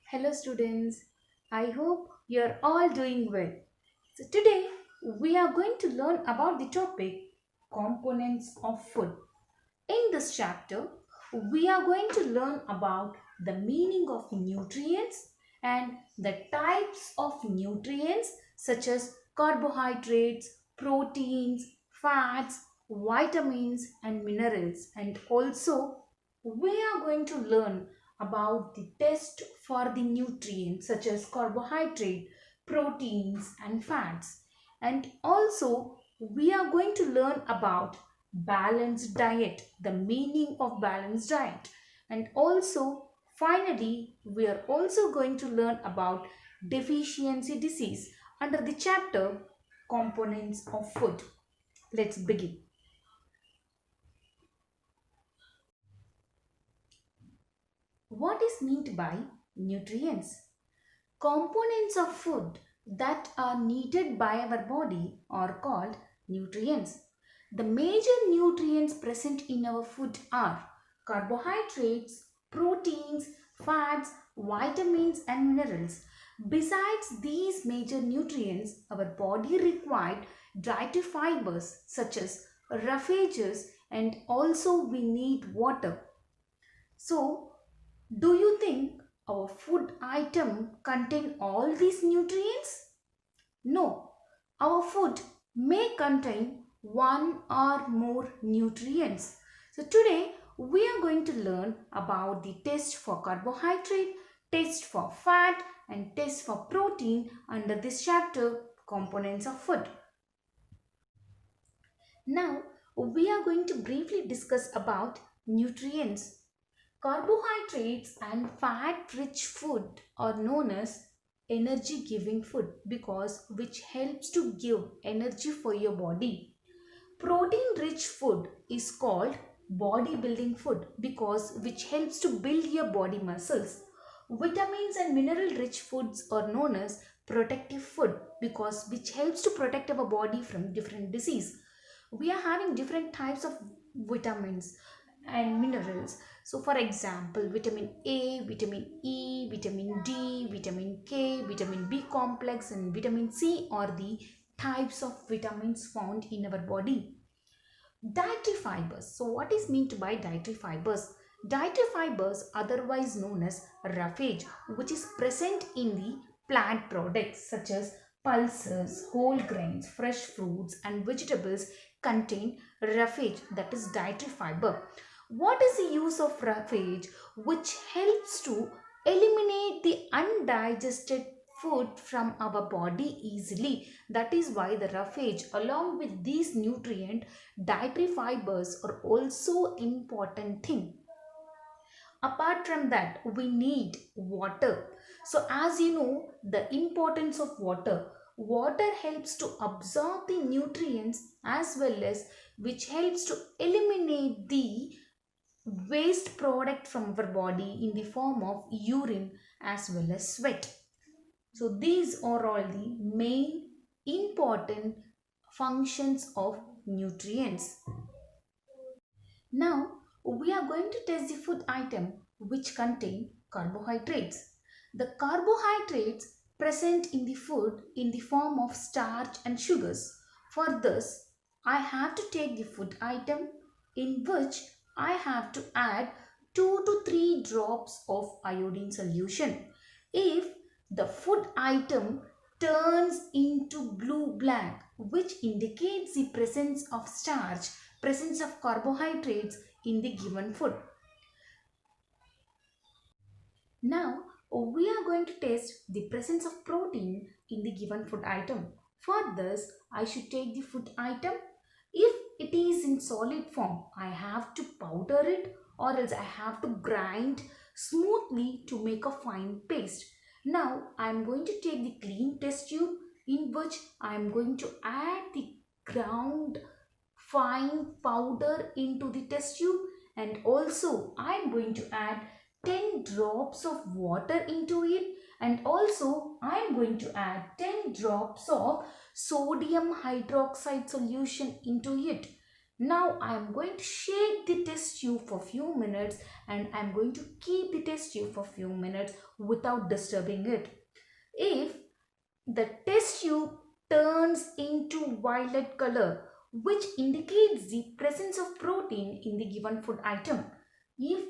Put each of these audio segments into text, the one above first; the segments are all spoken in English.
Hello students, I hope you're all doing well. So today we are going to learn about the topic components of food. In this chapter, we are going to learn about the meaning of nutrients and the types of nutrients such as carbohydrates, proteins, fats, vitamins and minerals, and also we are going to learn about the test for the nutrients such as carbohydrate, proteins and fats, and also we are going to learn about balanced diet, the meaning of balanced diet, and also finally we are also going to learn about deficiency disease under the chapter components of food. Let's begin. What is meant by nutrients? Components of food that are needed by our body are called nutrients. The major nutrients present in our food are carbohydrates, proteins, fats, vitamins and minerals. Besides these major nutrients, our body required dietary fibers such as roughages, and also we need water. So, do you think our food item contain all these nutrients? No. Our food may contain one or more nutrients. So today we are going to learn about the test for carbohydrate, test for fat and test for protein under this chapter components of food. Now we are going to briefly discuss about nutrients. Carbohydrates and fat-rich food are known as energy-giving food because which helps to give energy for your body. Protein-rich food is called bodybuilding food because which helps to build your body muscles. Vitamins and mineral-rich foods are known as protective food because which helps to protect our body from different disease. We are having different types of vitamins and minerals. So for example, vitamin A, vitamin E, vitamin D, vitamin K, vitamin B complex and vitamin C are the types of vitamins found in our body. Dietary fibers. So what is meant by dietary fibers? Dietary fibers, otherwise known as roughage, which is present in the plant products such as pulses, whole grains, fresh fruits and vegetables contain roughage, that is dietary fiber. What is the use of roughage? Which helps to eliminate the undigested food from our body easily. That is why the roughage along with these nutrient dietary fibers are also important thing. Apart from that, we need water. So as you know the importance of water, water helps to absorb the nutrients as well as which helps to eliminate the waste product from our body in the form of urine as well as sweat. So these are all the main important functions of nutrients. Now we are going to test the food item which contain carbohydrates. The carbohydrates present in the food in the form of starch and sugars. For this, I have to take the food item in which I have to add 2 to 3 drops of iodine solution. If the food item turns into blue black, which indicates the presence of starch, presence of carbohydrates in the given food. Now we are going to test the presence of protein in the given food item. For this, I should take the food item. If it is in solid form, I have to powder it or else I have to grind smoothly to make a fine paste. Now I am going to take the clean test tube in which I am going to add the ground fine powder into the test tube, and also I am going to add 10 drops of water into it, and also I am going to add 10 drops of sodium hydroxide solution into it. Now I am going to shake the test tube for few minutes and I am going to keep the test tube for few minutes without disturbing it. If the test tube turns into violet color, which indicates the presence of protein in the given food item. If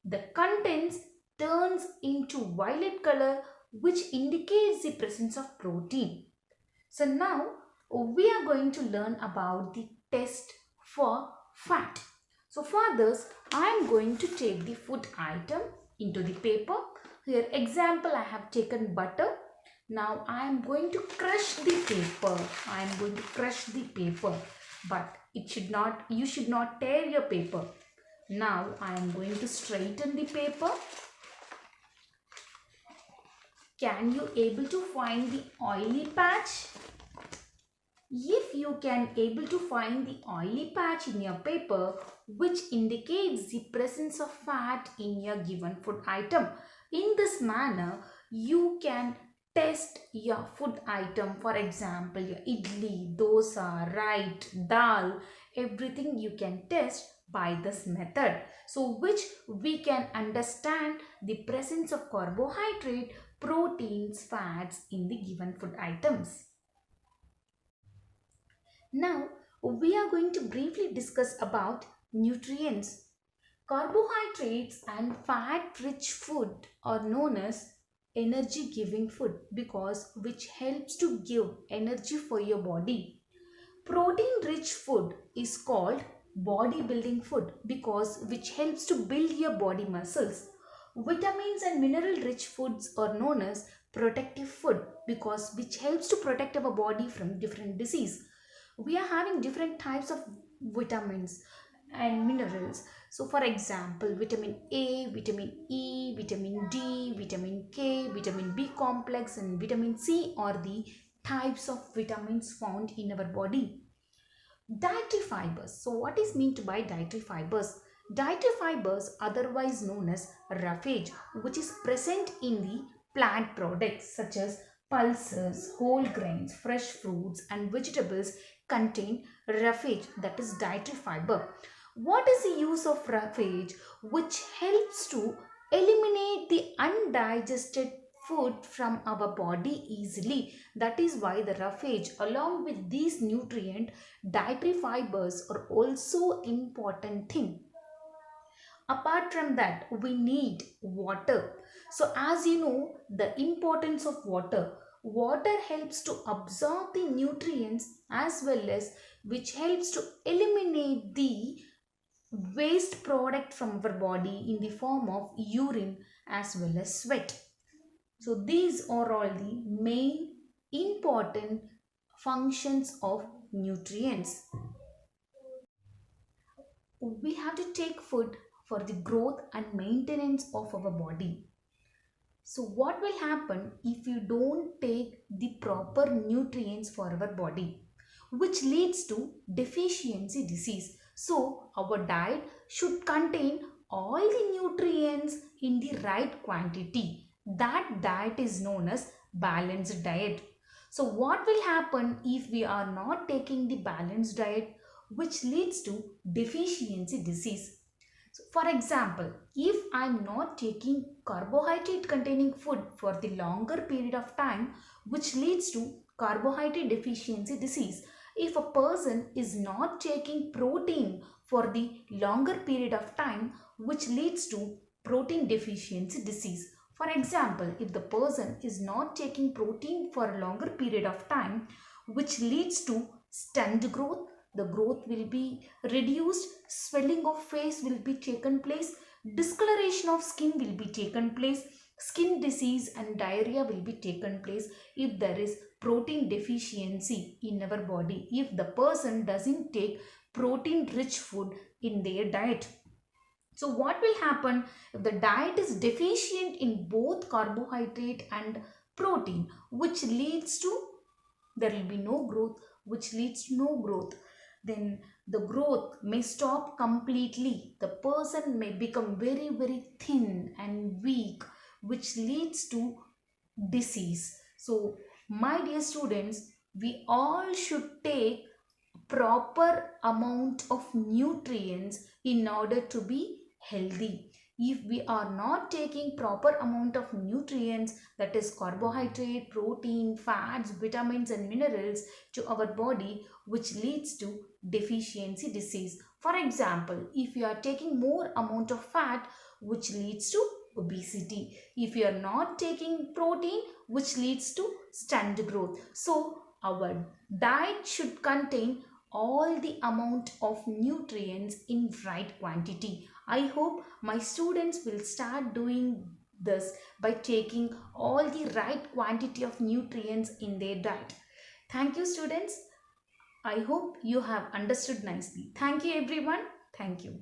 the contents turns into violet color, which indicates the presence of protein. So now we are going to learn about the test for fat. So for this, I am going to take the food item into the paper. Here example, I have taken butter. Now I am going to crush the paper. I am going to crush the paper, but you should not tear your paper. Now I am going to straighten the paper. Can you able to find the oily patch? If you can able to find the oily patch in your paper, which indicates the presence of fat in your given food item, in this manner you can test your food item. For example, your idli, dosa, right, dal, everything you can test by this method. So which we can understand the presence of carbohydrate, proteins, fats in the given food items. Now, we are going to briefly discuss about nutrients. Carbohydrates and fat-rich food are known as energy-giving food because which helps to give energy for your body. Protein-rich food is called bodybuilding food because which helps to build your body muscles. Vitamins and mineral-rich foods are known as protective food because which helps to protect our body from different disease. We are having different types of vitamins and minerals. So for example, vitamin A, vitamin E, vitamin D, vitamin K, vitamin B complex and vitamin C are the types of vitamins found in our body. Dietary fibers. So what is meant by dietary fibers? Dietary fibers, otherwise known as roughage, which is present in the plant products such as pulses, whole grains, fresh fruits and vegetables contain roughage, that is dietary fiber. What is the use of roughage? Which helps to eliminate the undigested food from our body easily. That is why the roughage along with these nutrient dietary fibers are also important thing. Apart from that, we need water. So as you know the importance of water, water helps to absorb the nutrients as well as which helps to eliminate the waste product from our body in the form of urine as well as sweat. So these are all the main important functions of nutrients. We have to take food for the growth and maintenance of our body. So what will happen if you don't take the proper nutrients for our body, which leads to deficiency disease. So our diet should contain all the nutrients in the right quantity. That diet is known as balanced diet. So what will happen if we are not taking the balanced diet, which leads to deficiency disease? So for example, if I am not taking carbohydrate containing food for the longer period of time, which leads to carbohydrate deficiency disease. If a person is not taking protein for the longer period of time, which leads to protein deficiency disease. For example, if the person is not taking protein for a longer period of time, which leads to stunt growth, the growth will be reduced, swelling of face will be taken place, discoloration of skin will be taken place, skin disease and diarrhea will be taken place if there is protein deficiency in our body, if the person doesn't take protein rich food in their diet. So what will happen if the diet is deficient in both carbohydrate and protein, which leads to there will be no growth, which leads to no growth. Then the growth may stop completely. The person may become very thin and weak, which leads to disease. So my dear students, we all should take proper amount of nutrients in order to be healthy. If we are not taking proper amount of nutrients, that is carbohydrate, protein, fats, vitamins and minerals to our body, which leads to deficiency disease. For example, if you are taking more amount of fat, which leads to obesity. If you are not taking protein, which leads to stunt growth. So our diet should contain all the amount of nutrients in right quantity. I hope my students will start doing this by taking all the right quantity of nutrients in their diet. Thank you, students. I hope you have understood nicely. Thank you, everyone. Thank you.